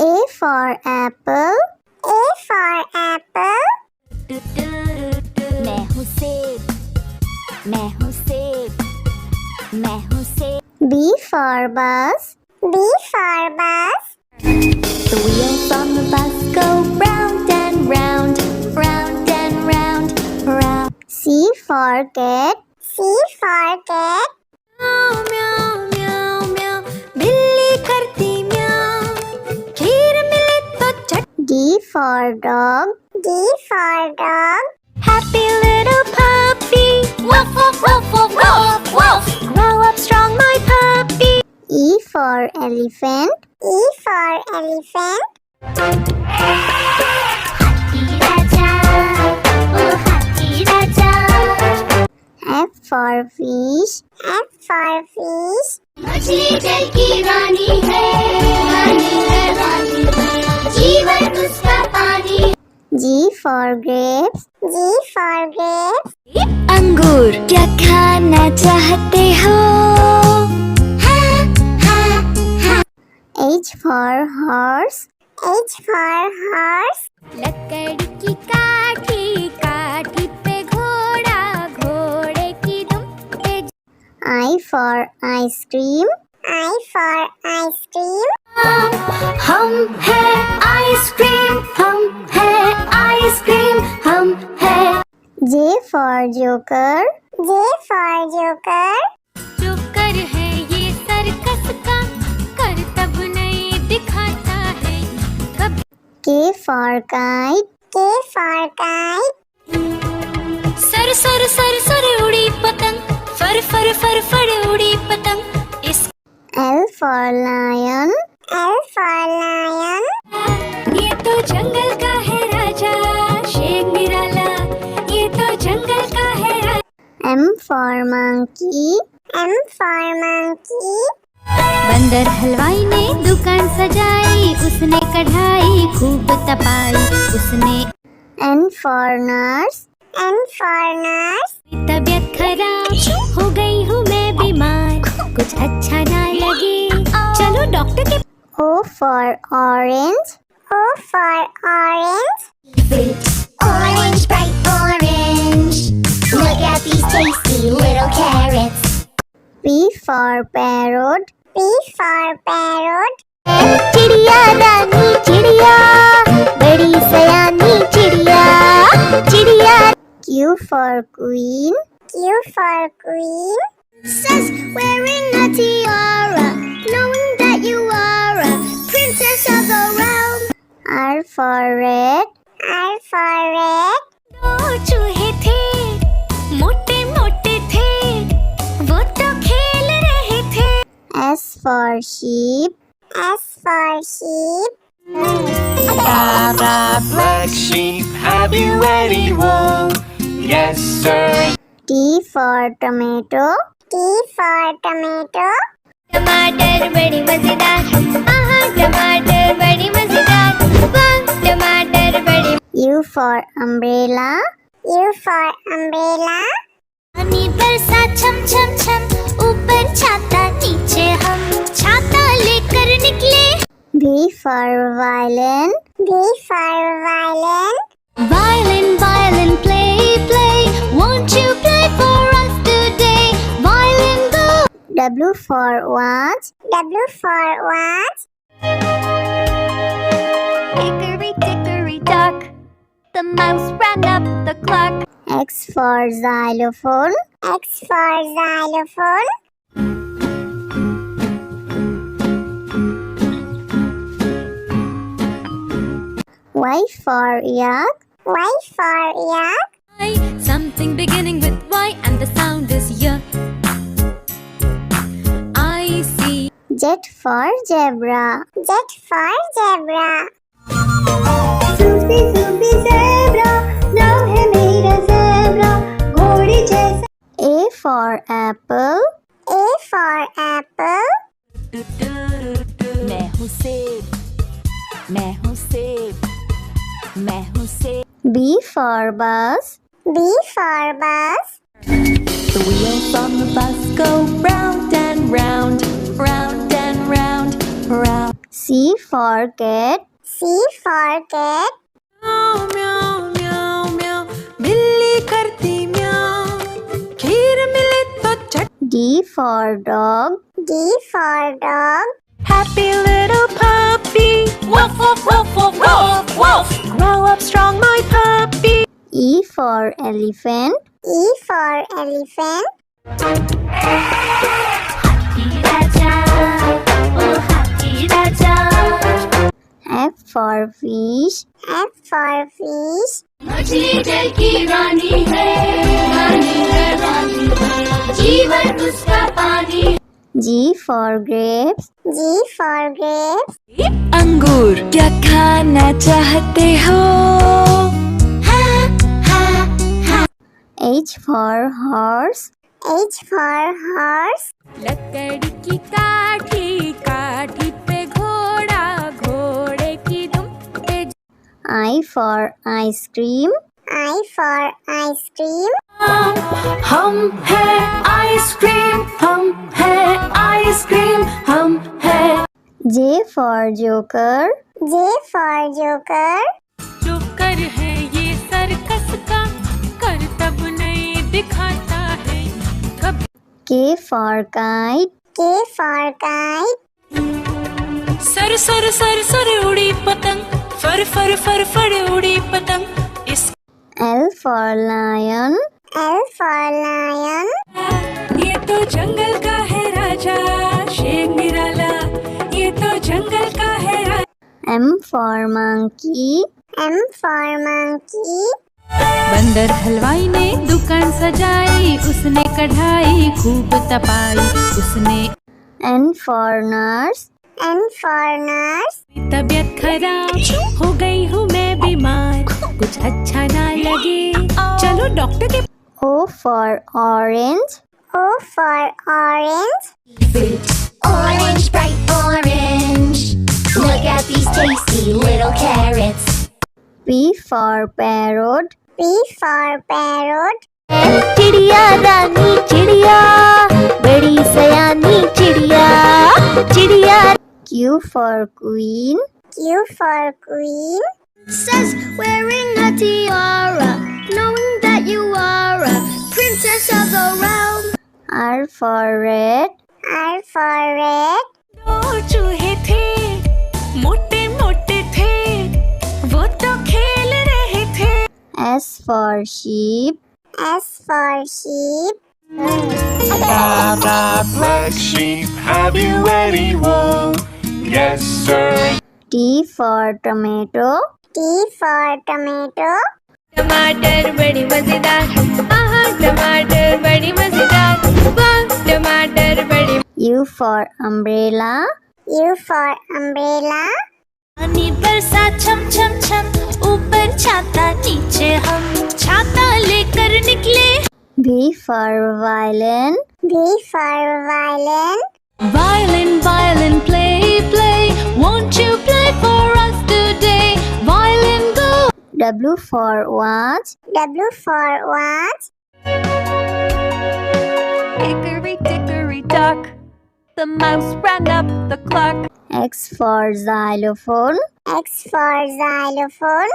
A for apple. A for apple. मैं हूँ सेब, मैं हूँ सेब, मैं हूँ सेब. B for bus. B for bus. The wheels on the bus go round and round, round and round, round. C for cat. C for cat. म्याऊ म्याऊ म्याऊ म्याऊ, बिल्ली करती म्याऊ, खीर मिले तो चट. D for dog. D for dog. Happy little puppy, woof woof woof woof woof woof. Grow up strong, my puppy. E for elephant. E for elephant. Happy Raja, oh Happy Raja. F for fish. F for fish. मछली जल की रानी है, रानी है, रानी है, जीवन उसका पानी. G for grapes. G for grapes. अंगूर क्या खाना चाहते हो? H for horse. H for horse. लकड़ी की काठी, काठी पे घोड़ा, घोड़े की दुम पे. I for ice cream. I for ice cream. हम है आइसक्रीम, हम है आइसक्रीम, हम है. J for joker. J for joker. Joker है ये सर्कस का, करतब नहीं दिखाता है कब. K for kite. K for kite. Sir sir sir sir उड़ी पतंग, फर फर फर फर उड़ी पतंग. इस L for lion. L for lion. ये तो जंगल का है राजा, शेर निराला, ये तो जंगल का है राजा. M for monkey. M for monkey. बंदर हलवाई ने दुकान सजाई, उसने कढ़ाई खूब तपाई, उसने. N for nurse. N for nurse. तबीयत खराब हो गई हूँ मैं बीमार, कुछ अच्छा ना लगे, चलो डॉक्टर के. O for orange. O for orange. Orange, bright orange. Look at these tasty little carrots. P for parrot. P for parrot. चिड़िया रानी चिड़िया, बड़ी सयानी चिड़िया, चिड़िया. Q for queen. Q for queen. Says wearing a tiara, knowing that you are a princess of the realm. R for red. R for red. दो चूहे थे, मोटे मोटे थे, वो तो खेल रहे थे. S for sheep. S for sheep. Black sheep, have you any wool? Yes, sir. T for tomato. T for tomato. टमाटर बड़ी मजेदार, आहा टमाटर बड़ी मजेदार, वाह टमाटर बड़ी. U for umbrella. U for umbrella. पानी बरसा छम छम छम, ऊपर छाता नीचे हम, छाता लेकर निकले. V for violin. V for violin. Violin, violin, play, play, won't you play for us today? Violin, go. W for watch. W for watch. Hickory dickory dock, the mouse ran up the clock. X for xylophone. X for xylophone. Y for yak. Y for yak. Something beginning with Y and the sound is Y. I see. Z for zebra. Z for zebra. Susie, Susie, zebra. नाम है मेरा zebra. घोड़े जैसा. A for apple. A for apple. मैं हूँ सेब, मैं हूँ सेब, मैं हूँ सेब. B for bus. B for bus. The wheels on the bus go round and round, round and round, round. C for cat. C for cat. म्याऊ म्याऊ म्याऊ म्याऊ बिल्ली करती म्याऊ खीर मिले तो चट D for dog. D for dog. Happy little puppy woof woof woof woof woof woof grow up strong my puppy E for elephant. E for elephant. हाथी राजा ओ हाथी राजा F for fish. F for fish. मछली जल की रानी है रानी है रानी है जीवन उसका पानी G for grapes. G for grapes. अंगूर क्या खाना चाहते हो H for horse. H for horse. लकड़ी की काठी काठी पे घोड़ा घोड़े की दुम पे I for ice cream. I for ice cream. हम है आइसक्रीम हम है आइसक्रीम हम है J for joker. J for joker. जो कर है ये सर्कस का कर तब नहीं दिखाता है कभी K for kite. K for kite. Sir sir sir sir उड़ी पतंग फर फर फर फर उड़ी पतंग इस L for lion. L for lion. ये तो जंगल का है राजा शेर निराला ये तो जंगल का है राजा M for monkey. M for monkey. बंदर हलवाई ने दुकान सजाई उसने कढ़ाई खूब तपाई उसने N for nurse. N for nurse. तबीयत खराब हो गई हूँ मैं बीमार कुछ अच्छा ना लगे चलो डॉक्टर के O for orange. O for orange. Orange, bright orange. Look at these tasty little carrots. P for parrot. P for parrot. चिड़िया रानी चिड़िया बड़ी सयानी चिड़िया चिड़िया Q for queen. Q for queen. says wearing a tiara knowing that you are a princess of the realm R for red. R for red. दो चूहे थे मोटे मोटे थे वो तो खेल रहे थे S for sheep. S for sheep. Blah, blah, black sheep, have you any wool? Yes, sir. T for tomato. T for tomato. टमाटर बड़ी मजेदार आहा टमाटर बड़ी मजेदार वाह टमाटर बड़ी U for umbrella. U for umbrella. पानी बरसा छम छम छम ऊपर छाता नीचे हम छाता लेकर निकले V for violin. V for violin. Violin, violin, play, play. Won't you play for us today? Violin, go. W for watch. W for watch. Hickory dickory dock. The mouse ran up the clock. X for xylophone. X for xylophone.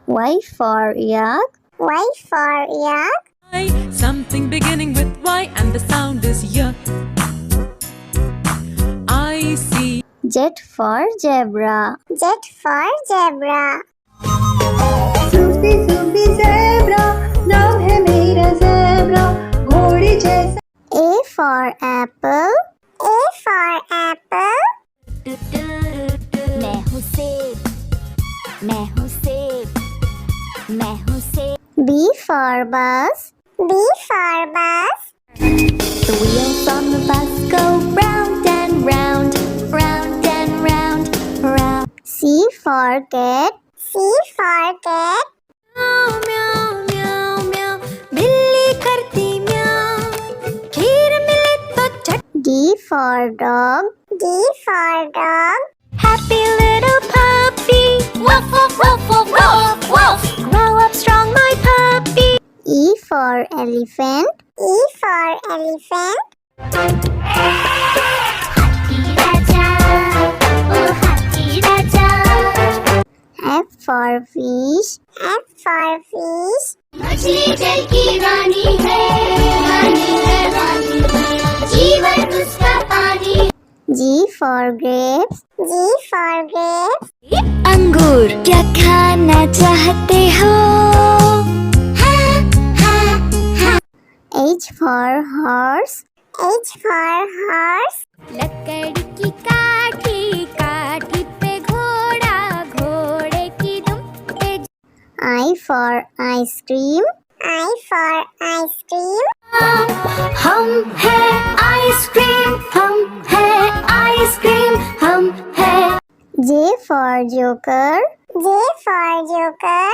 Y for yak. Y for yak. Something beginning with Y and the sound is Y. I see. Z for zebra. Z for zebra. Sufi Sufi zebra, नाम है मेरा zebra, घोड़े जैसा. A for apple. A for apple. मैं हूँ सेब मैं हूँ सेब मैं हूँ सेब B for bus. B for bus. The wheels on the bus go round and round, round and round, round. C for cat. C for cat. म्याऊ म्याऊ म्याऊ म्याऊ बिल्ली करती म्याऊ खीर मिले तो चट D for dog. D for dog. Happy little puppy woof woof woof woof woof woof grow up strong my puppy E for elephant. E for elephant. F for fish. F for fish. मछली जल की रानी है, रानी है, रानी है, जीवन उसका पानी। G for grapes. G for grapes. अंगूर क्या खाना चाहते हो? H for horse. H for horse. लकड़ी की काठी, काठी पे घोड़ा, घोड़े की दुम पे। I for ice cream. I for ice cream. हम है आइसक्रीम, हम है आइसक्रीम, हम है। J for joker. J for joker.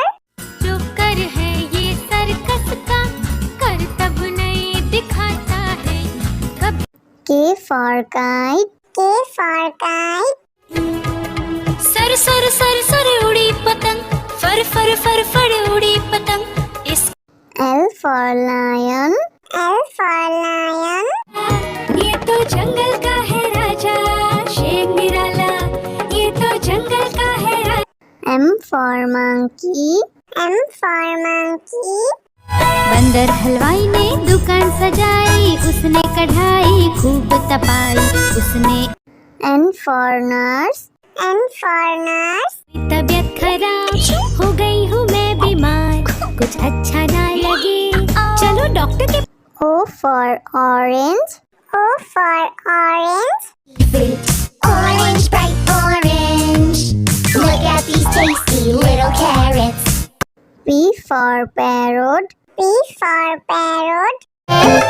Joker है ये सर्कस का, करतब नहीं दिखाता है कभी। K for kite. K for kite. Sir sir sir sir उड़ी पतंग, फर फर फर फर उड़ी पतंग। इस L for lion. L for lion. ये तो जंगल का है राजा, शेर निराला, ये तो जंगल का है राजा। M for monkey. M for monkey. बंदर हलवाई ने दुकान सजाई, उसने कढ़ाई खूब तपाई, उसने। N for nurse. N for nurse. तबीयत खराब हो गई हूँ मैं बीमार, कुछ अच्छा ना लगे, चलो डॉक्टर के। O for orange. O for orange. Orange, bright orange. Look at these tasty little carrots. P for parrot. P for parrot.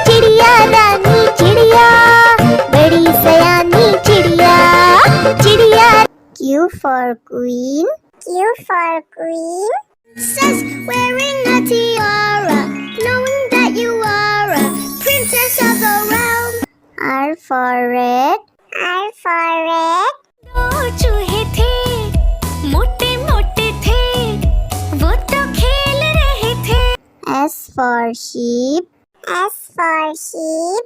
चिड़िया रानी चिड़िया, बड़ी सयानी चिड़िया, चिड़िया। Q for queen. Q for queen. Princess wearing a tiara, knowing that you are a princess of the realm. R for red. R for red. दो चूहे थे, मोटे मोटे थे, वो तो खेल रहे थे। S for sheep. S for sheep.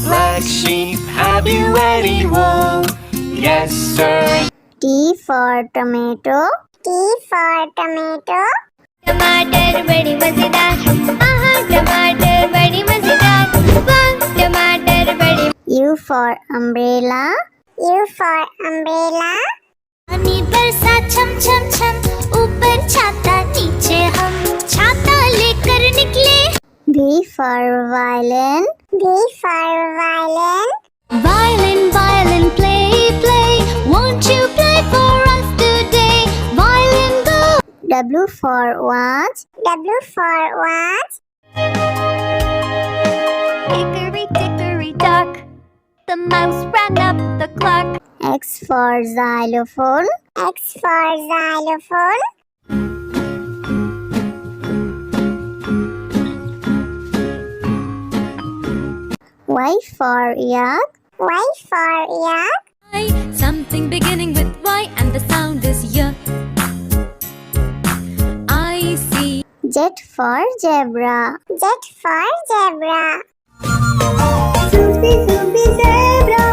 Black sheep, have you any wool? Yes, sir. T for tomato. T for tomato. टमाटर बड़ी मजेदार, आहा टमाटर बड़ी मजेदार, वाह टमाटर बड़ी। U for umbrella. U for umbrella. पानी बरसा छम छम छम, ऊपर छाता नीचे हम, छाता लेकर निकले। V for violin. V for violin. Violin, violin, play, play, won't you play for us today? Violin, go. W for watch. W for watch. Hickory dickory dock, the mouse ran up the clock. X for xylophone. X for xylophone. Y for yak. Y for yak. Something beginning with Y and the sound is Y. I see. Z for zebra. Z for zebra. Susie, Susie, zebra.